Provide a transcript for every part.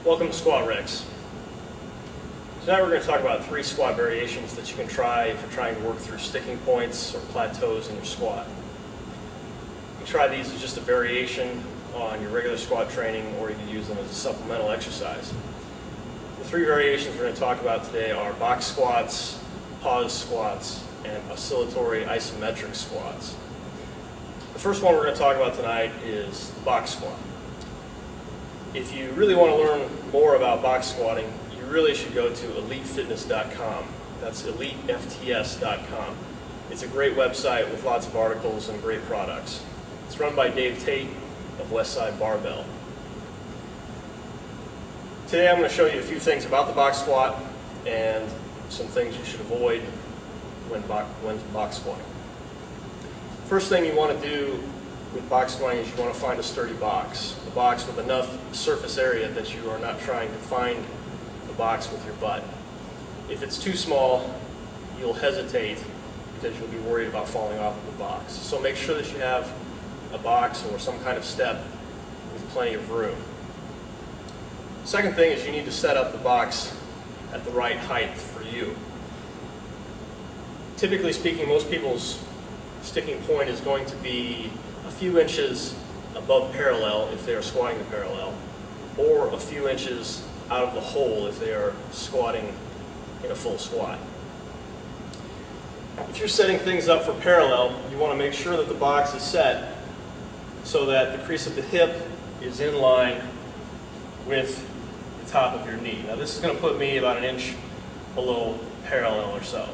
Welcome to Squat Rex. Tonight we're going to talk about 3 squat variations that you can try if you're trying to work through sticking points or plateaus in your squat. You can try these as just a variation on your regular squat training, or you can use them as a supplemental exercise. The 3 variations we're going to talk about today are box squats, pause squats, and oscillatory isometric squats. The first one we're going to talk about tonight is the box squat. If you really want to learn more about box squatting, you really should go to elitefitness.com. That's elitefts.com. It's a great website with lots of articles and great products. It's run by Dave Tate of Westside Barbell. Today I'm going to show you a few things about the box squat and some things you should avoid when box squatting. First thing you want to do with box squatting is you want to find a sturdy box. A box with enough surface area that you are not trying to find the box with your butt. If it's too small, you'll hesitate because you'll be worried about falling off of the box. So make sure that you have a box or some kind of step with plenty of room. Second thing is you need to set up the box at the right height for you. Typically speaking, most people's sticking point is going to be a few inches above parallel if they are squatting the parallel, or a few inches out of the hole if they are squatting in a full squat. If you're setting things up for parallel, you want to make sure that the box is set so that the crease of the hip is in line with the top of your knee. Now this is going to put me about an inch below parallel or so.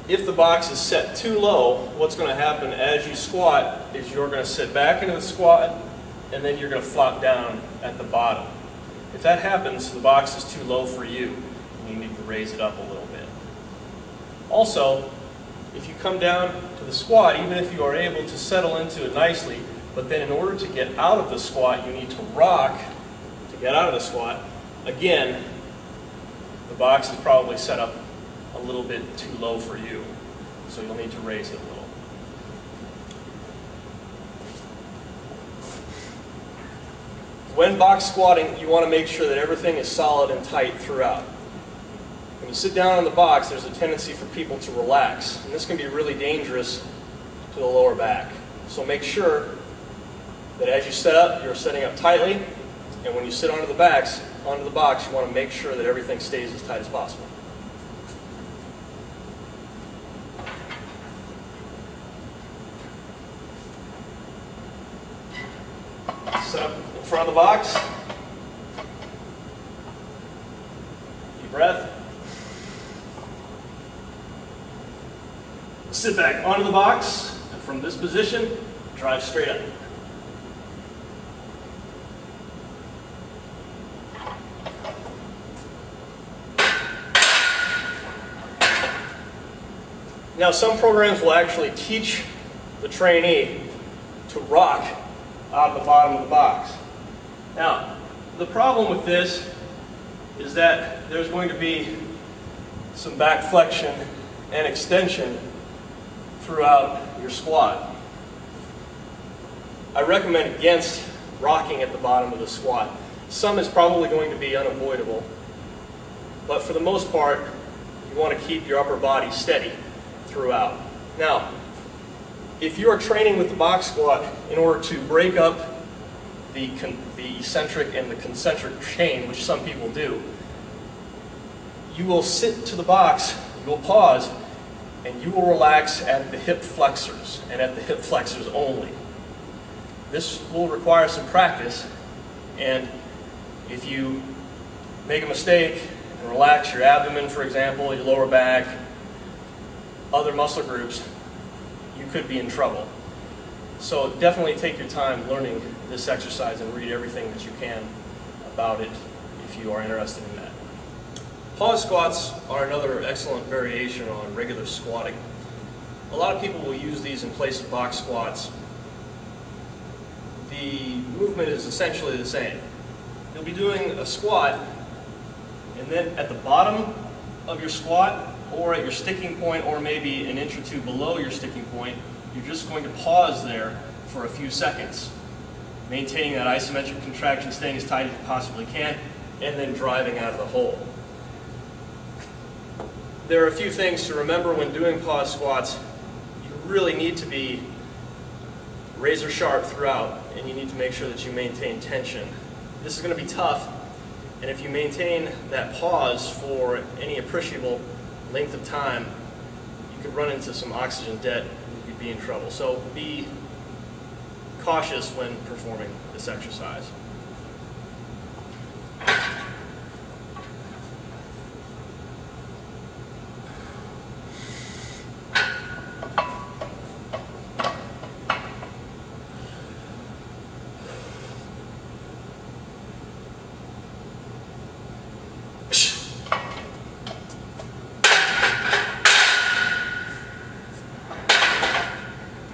If the box is set too low, what's going to happen as you squat is you're going to sit back into the squat and then you're going to flop down at the bottom. If that happens, the box is too low for you and you need to raise it up a little bit. Also, if you come down to the squat, even if you are able to settle into it nicely, but then in order to get out of the squat, you need to rock to get out of the squat, again, the box is probably set up a little bit too low for you, so you'll need to raise it a little. When box squatting, you want to make sure that everything is solid and tight throughout. When you sit down on the box, there's a tendency for people to relax, and this can be really dangerous to the lower back. So make sure that as you set up, you're setting up tightly, and when you sit onto the box, you want to make sure that everything stays as tight as possible. Set up in front of the box. Deep breath. Sit back onto the box, and from this position, drive straight up. Now, some programs will actually teach the trainee to rock out of the bottom of the box. Now, the problem with this is that there's going to be some back flexion and extension throughout your squat. I recommend against rocking at the bottom of the squat. Some is probably going to be unavoidable, but for the most part, you want to keep your upper body steady throughout. Now, if you are training with the box squat in order to break up the eccentric and the concentric chain, which some people do, you will sit to the box, you will pause, and you will relax at the hip flexors, and at the hip flexors only. This will require some practice, and if you make a mistake and relax your abdomen, for example, your lower back, other muscle groups, you could be in trouble. So definitely take your time learning this exercise and read everything that you can about it if you are interested in that. Pause squats are another excellent variation on regular squatting. A lot of people will use these in place of box squats. The movement is essentially the same. You'll be doing a squat, and then at the bottom of your squat, or at your sticking point, or maybe an inch or two below your sticking point, you're just going to pause there for a few seconds. maintaining that isometric contraction, staying as tight as you possibly can, and then driving out of the hole. There are a few things to remember when doing pause squats. You really need to be razor sharp throughout, and you need to make sure that you maintain tension. This is going to be tough, and if you maintain that pause for any appreciable length of time, you could run into some oxygen debt and you could be in trouble. So be cautious when performing this exercise.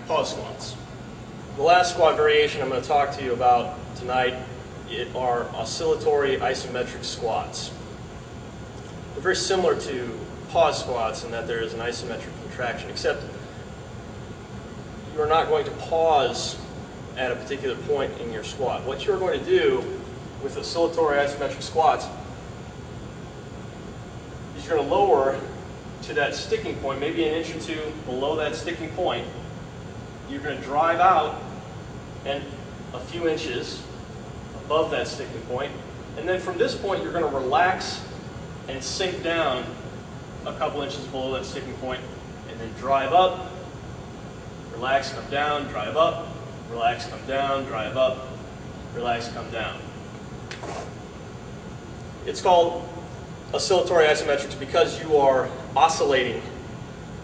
Pause squats. The last squat variation I'm going to talk to you about tonight are oscillatory isometric squats. They're very similar to pause squats in that there is an isometric contraction, except you're not going to pause at a particular point in your squat. What you're going to do with oscillatory isometric squats is you're going to lower to that sticking point, maybe an inch or two below that sticking point. You're going to drive out and a few inches above that sticking point, and then from this point you're going to relax and sink down a couple inches below that sticking point, and then drive up, relax, come down, drive up, relax, come down, drive up, relax, come down. It's called oscillatory isometrics because you are oscillating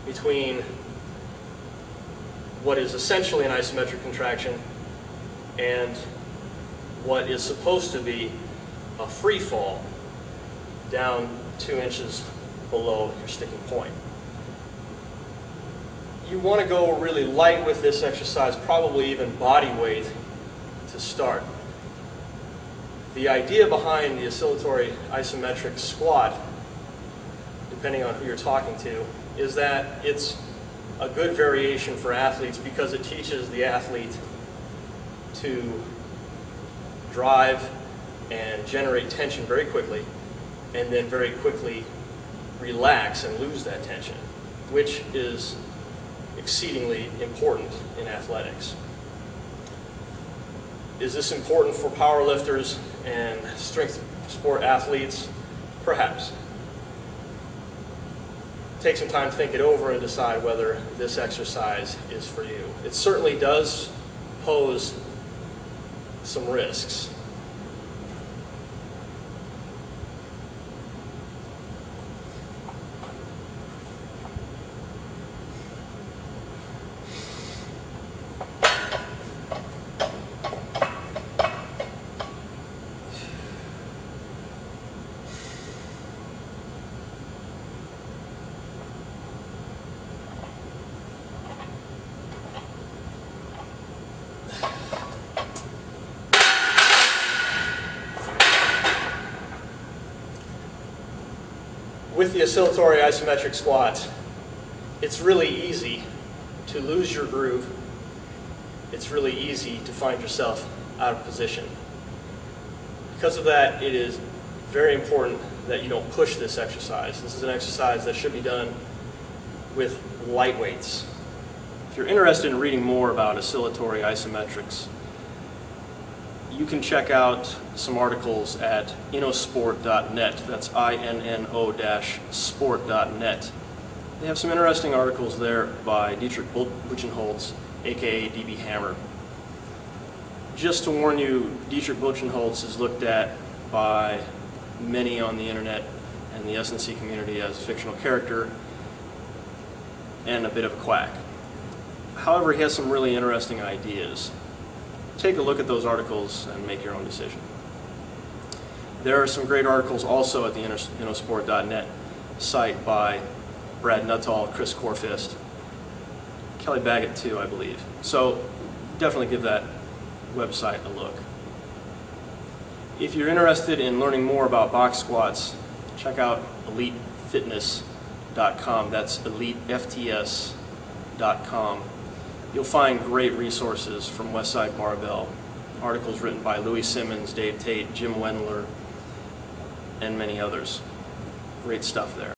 between what is essentially an isometric contraction and what is supposed to be a free fall down 2 inches below your sticking point. You want to go really light with this exercise, probably even body weight to start. The idea behind the oscillatory isometric squat, depending on who you're talking to, is that it's a good variation for athletes because it teaches the athlete to drive and generate tension very quickly, and then very quickly relax and lose that tension, which is exceedingly important in athletics. Is this important for powerlifters and strength sport athletes? Perhaps. Take some time to think it over and decide whether this exercise is for you. It certainly does pose some risks. With the oscillatory isometric squats, it's really easy to lose your groove. It's really easy to find yourself out of position. Because of that, it is very important that you don't push this exercise. This is an exercise that should be done with light weights. If you're interested in reading more about oscillatory isometrics, you can check out some articles at innosport.net. That's INNO-sport.net. They have some interesting articles there by Dietrich Buchenholz, aka DB Hammer. Just to warn you, Dietrich Buchenholz is looked at by many on the internet and the SNC community as a fictional character and a bit of a quack. However, he has some really interesting ideas. Take a look at those articles and make your own decision. There are some great articles also at the innosport.net site by Brad Nuttall, Chris Corfist, Kelly Baggett too, I believe. So definitely give that website a look. If you're interested in learning more about box squats, check out elitefitness.com. That's elitefts.com. You'll find great resources from Westside Barbell articles written by Louis Simmons, Dave Tate, Jim Wendler, and many others. Great stuff there.